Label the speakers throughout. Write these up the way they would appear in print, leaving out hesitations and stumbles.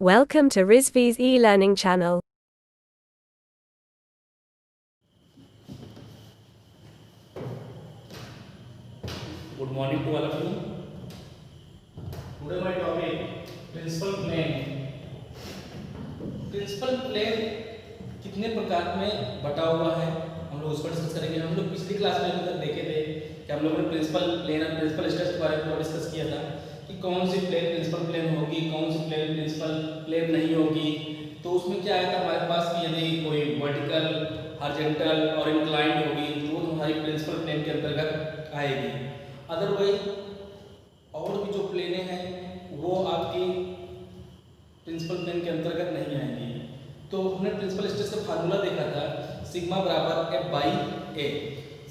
Speaker 1: Welcome to Rizvi's e-learning channel.
Speaker 2: Good morning to all of you. Today my topic principal plane. Principal plane कितने प्रकार में बटा हुआ है हम लोग उस पर डिस्कस करेंगे. हम लोग पिछली क्लास में अभी तक देखे थे कि हम लोगों ने प्रिंसिपल प्लेन और प्रिंसिपल स्ट्रेस के बारे में डिस्कस किया था कि कौन सी प्लेन प्रिंसिपल प्लेन होगी, कौन सी प्लेन प्रिंसिपल प्लेन नहीं होगी. तो उसमें क्या आया था हमारे पास कि यदि कोई वर्टिकल, हॉरिजॉन्टल और इंक्लाइंड होगी तो हमारी प्रिंसिपल प्लेन के अंतर्गत आएगी. अदरवाइज और भी जो प्लेनें हैं वो आपकी प्रिंसिपल प्लेन के अंतर्गत नहीं आएंगी. तो हमने प्रिंसिपल स्ट्रेस का फार्मूला देखा था, सिग्मा बराबर एफ बाई ए.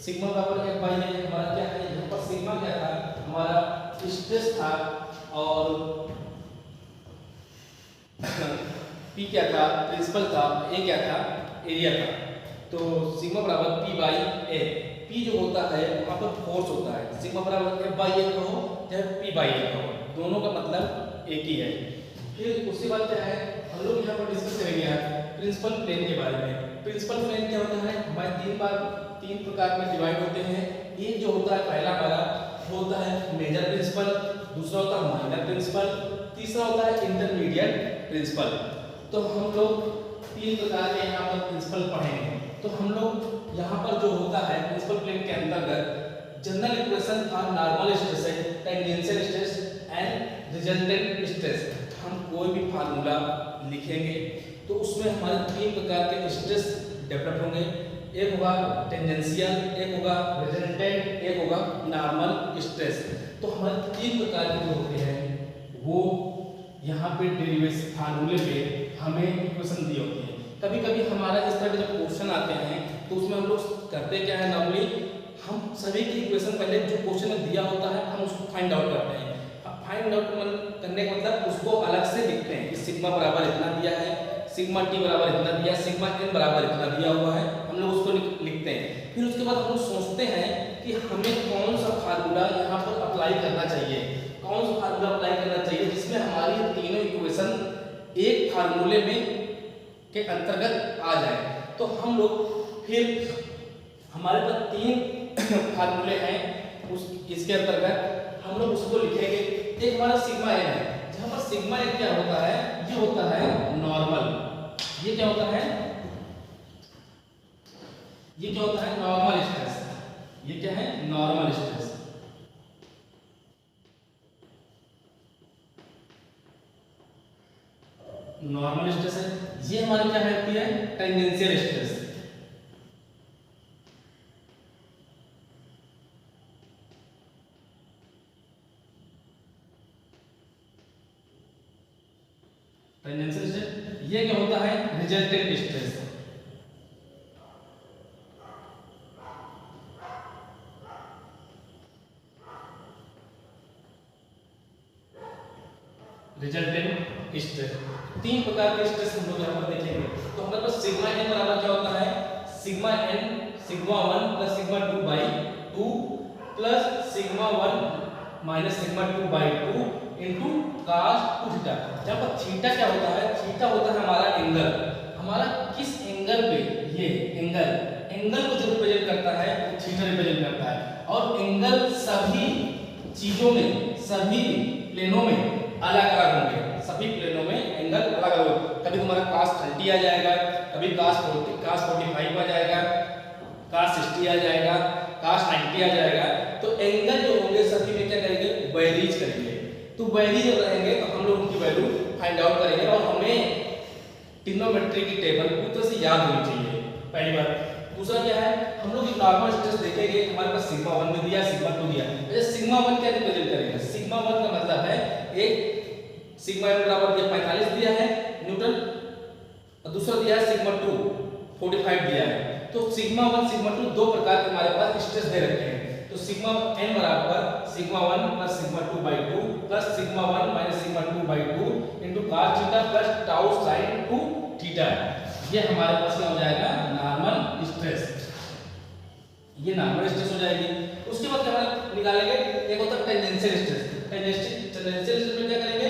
Speaker 2: सिग्मा बराबर एफ बाई ए हमारा क्या है, यहाँ पर सिग्मा क्या था, हमारा स्ट्रेस था और पी क्या था, प्रिंसिपल था, ए क्या था, एरिया था. तो सिग्मा बराबर पी बाई ए. पी जो होता है वहाँ पर फोर्स होता है. सिग्मा बराबर एफ बाई ए कहो चाहे पी बाई ए कहो, दोनों का मतलब एक ही है. फिर उसके बाद क्या है, हम लोग यहाँ पर डिस्कस करेंगे प्रिंसिपल प्लेन के बारे में. प्रिंसिपल प्लेन क्या होता है, हमारे तीन प्रकार में डिवाइड होते हैं. एक जो होता है पहला हमारा होता है मेजर प्रिंसिपल, दूसरा होता है माइनर प्रिंसिपल, तीसरा होता है इंटरमीडिएट प्रिंसिपल. तो हम लोग तीन प्रकार के यहाँ पर प्रिंसिपल पढ़ेंगे. तो हम लोग यहाँ पर जो होता है प्रिंसिपल प्लेन के अंतर्गत general equation for normal stress है, tangential stress and resultant stress. हम कोई भी फार्मूला लिखेंगे तो उसमें हमारे तीन प्रकार के स्ट्रेस डेवलप होंगे. एक होगा टेंजेंशियल, एक होगा रिजल्टेंट, एक होगा नॉर्मल स्ट्रेस. तो हमारे तीन प्रकार के जो होते हैं वो यहाँ पे डेरिवेशन फार्मूले पे हमें इक्वेशन दी होती है. कभी कभी हमारा इस तरह के जब क्वेश्चन आते हैं तो उसमें हम लोग करते क्या है, नॉर्मली हम सभी की इक्वेशन पहले जो क्वेश्चन में दिया होता है हम उसको फाइंड आउट करते हैं. फाइंड आउट करने का मतलब उसको अलग से लिखते हैं कि सिग्मा बराबर इतना दिया है, सिग्मा टी बराबर इतना दिया है, सिग्मा एन बराबर इतना दिया हुआ है, हम लोग उसको लिखते हैं. फिर उसके बाद हम लोग सोचते हैं कि हमें कौन सा फार्मूला यहाँ पर अप्लाई करना चाहिए, कौन सा फार्मूला अप्लाई करना चाहिए जिसमें हमारी तीनों इक्वेशन एक फार्मूले में के अंतर्गत आ जाए. तो हम लोग फिर हमारे पास तीन फार्मूले हैं इसके अंतर्गत हम लोग उसको लिखेंगे. एक हमारा सिग्मा एन है, जहां पर सिग्मा एन क्या होता है, ये होता है नॉर्मल. ये क्या होता है, ये क्या होता है, नॉर्मल स्ट्रेस. ये क्या है, नॉर्मल स्ट्रेस. नॉर्मल स्ट्रेस है. ये हमारी क्या होती है, टेंजेंशियल स्ट्रेस. Tangential stress. ये क्या होता है, रिजल्टेंट स्ट्रेस. Resultant stress. तीन प्रकार के स्ट्रेस हम लोग यहाँ पर देखेंगे. तो हमारे पास सिग्मा एन बराबर क्या होता है, sigma n sigma 1 plus sigma 2 by 2 plus sigma 1 minus sigma 2 by 2 into cos 2 theta. जहाँ पर थीटा क्या होता है, थीटा होता है हमारा एंगल. हमारा किस एंगल पे, ये एंगल को जो रिप्रेजेंट करता है वो थीटा रिप्रेजेंट करता है. और एंगल सभी चीजों में, सभी प्लेनों में अलग अलग होंगे. सभी प्लेनों में एंगल अलग अलग होंगे. कभी तुम्हारा cos 30 आ जाएगा, कभी cos 45 आ जाएगा, cos 60 आ जाएगा, cos 90 आ जाएगा. तो एंगल जो होंगे सभी में क्या करेंगे, वेरीज करेंगे. तो वेरीज रहेंगे तो हम लोग उनकी वैल्यू फाइंड आउट करेंगे. और हमें ट्रिग्नोमेट्री की टेबल पूरी तरह से याद होनी चाहिए, पहली बात. दूसरा क्या है, हम लोग नॉर्मल स्ट्रेस देखेंगे. हमारे पास सिग्मा 1 में दिया, सिग्मा 2 दिया. जैसे सिग्मा 1 क्या रिप्रेजेंट करेगा, सिग्मा 1 का मतलब है एक सिग्मा एन बराबर 45 दिया है न्यूटन, और दूसरा दिया है सिग्मा 2 45 दिया है. तो सिग्मा 1 सिग्मा 2 दो प्रकार के हमारे पास स्ट्रेस दे रखे हैं. तो सिग्मा एन बराबर sigma 1 plus sigma 2 by 2 plus sigma 1 minus sigma 2 by 2 into cos theta plus tau sin 2 theta. ये हमारे पास क्या हो जाएगा, नॉर्मल स्ट्रेस. ये नॉर्मल स्ट्रेस हो जाएगी. उसके बाद क्या निकालेंगे, एक होता है टेंजेंशियल स्ट्रेस. टेंजेंशियल स्ट्रेस में क्या करेंगे,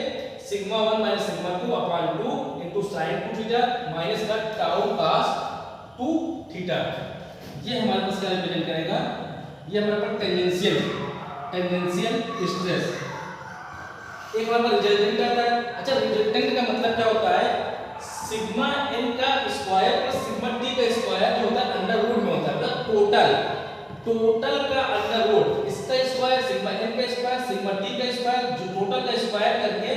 Speaker 2: sigma 1 minus sigma 2 upon 2 into sin 2 theta minus का टाउ cos 2 थीटा। ये हमारे पास क्या रिप्रेजेंट करेगा, ये हमारे पास टेंजेंशियल स्ट्रेस। एक हमारे पास रिजल्टेंट आता है। अच्छा, रिजल्टेंट का मतलब क्या होता है, सिग्मा n का स्क्वायर प्लस सिग्मा t का स्क्वायर जो होता है अंडर रूट में होता है, मतलब टोटल का अंडर रूट, इसका स्क्वायर सिग्मा n का स्क्वायर सिग्मा t का स्क्वायर, जो टोटल का स्क्वायर करके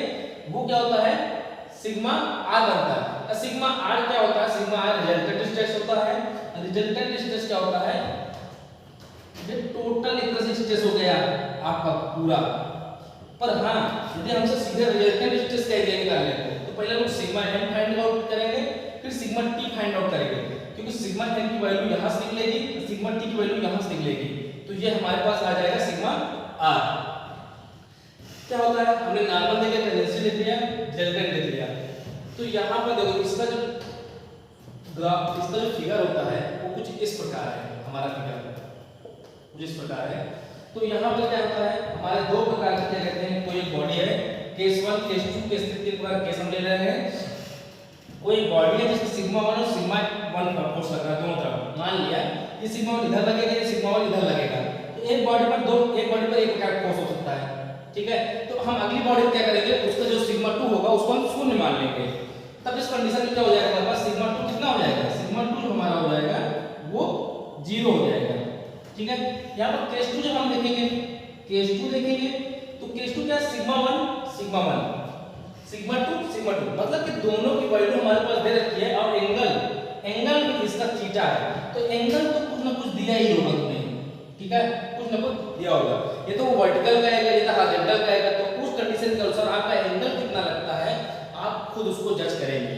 Speaker 2: वो क्या होता है सिग्मा r बनता है। और सिग्मा r क्या होता है, सिग्मा r रिजल्टेंट स्ट्रेस होता है। रिजल्टेंट स्ट्रेस क्या होता है, ये टोटल एक तरह से स्ट्रेस हो गया आपका पूरा। पर हाँ, यदि हमसे सीधे रिजल्टेंट स्ट्रेस का एरिया निकालना है तो पहले हम सिग्मा n फाइंड आउट करेंगे, फिर सिग्मा t फाइंड आउट करेंगे, क्योंकि सिग्मा n की वैल्यू यहां से निकलेगी, सिग्मा t की वैल्यू यहां से निकलेगी, तो ये हमारे पास आ जाएगा सिग्मा r। क्या होता है, हमने नॉर्मल देखा, टेंजेंशियल लिख लिया, रिजल्टेंट लिख लिया। तो यहां पर देखो इसका जो ग्राफ, इसका जो फिगर होता है वो कुछ इस प्रकार है, हमारा फिगर कुछ इस प्रकार है। तो यहाँ पर क्या होता है, हमारे दो प्रकार के क्या कहते हैं, कोई एक बॉडी है केस 1 केस 2 केस 3 के प्रकार केस हम ले रहे हैं। कोई बॉडी है जिसमें सिग्मा 1 और सिग्मा 1 का फोर्स लग रहा है दोनों तरफ, मान लिया ये सिग्मा 1 इधर लगेगा, ये सिग्मा 1 इधर लगेगा, तो एक बॉडी पर एक प्रकार का फोर्स हो सकता है, ठीक है। तो हम अगली बॉडी क्या करेंगे, उसका जो सिग्मा 2 होगा उसको हम शून्य मान लेंगे। तब इस कंडीशन में क्या हो जाएगा, हमारे पास सिग्मा 2 कितना हो जाएगा, सिग्मा 2 जो हमारा हो जाएगा वो 0 हो जाएगा, ठीक है। यहाँ पर केस 2 जब हम देखेंगे, केस 2 देखेंगे तो केस 2 क्या है, सिग्मा 1 सिग्मा 1 सिग्मा 2 मतलब कि दोनों की वैल्यू हमारे पास दे रखी है, और एंगल भी इसका थीटा है, तो एंगल तो कुछ ना कुछ दिया ही होगा तुम्हें, ठीक है, कुछ ना कुछ दिया होगा। ये तो वर्टिकल का आएगा, ये तो हॉरिजॉन्टल का आएगा, तो उस कंडीशन के अनुसार आपका एंगल कितना लगता है आप खुद उसको जज करेंगे।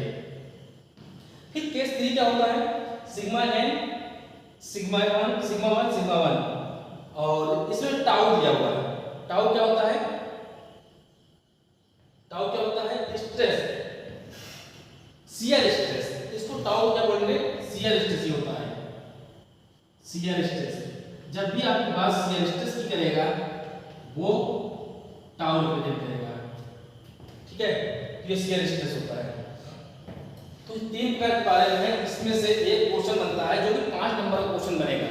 Speaker 2: फिर केस 3 क्या होता है, सिग्मा n सिग्मा 1 और इसमें टाउ दिया हुआ है। टाउ क्या होता है, टाउ क्या होता है, स्ट्रेस, शियर स्ट्रेस, इसको टाउ क्या बोलेंगे, शियर स्ट्रेस ही होता है, शियर स्ट्रेस। जब भी आपके पास शियर स्ट्रेस की करेगा वो टाउ रिप्रेजेंट करेगा, ठीक है, ये शियर स्ट्रेस होता है। तो 3 प्रकार के बारे में है, इसमें से एक क्वेश्चन बनता है जो कि 5 नंबर का क्वेश्चन बनेगा।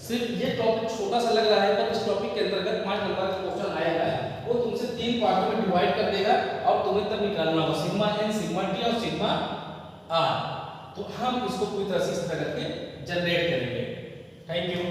Speaker 2: सिर्फ ये टॉपिक छोटा सा लग रहा है, पर इस टॉपिक के अंतर्गत 5 नंबर का क्वेश्चन आएगा, वो तुमसे 3 पार्टों में डिवाइड कर देगा और तुम्हें तब निकालना होगा सिग्मा n सिग्मा t और सिग्मा r। तो हम इसको पूरी तरह से इस तरह करके जनरेट करेंगे। Thank you.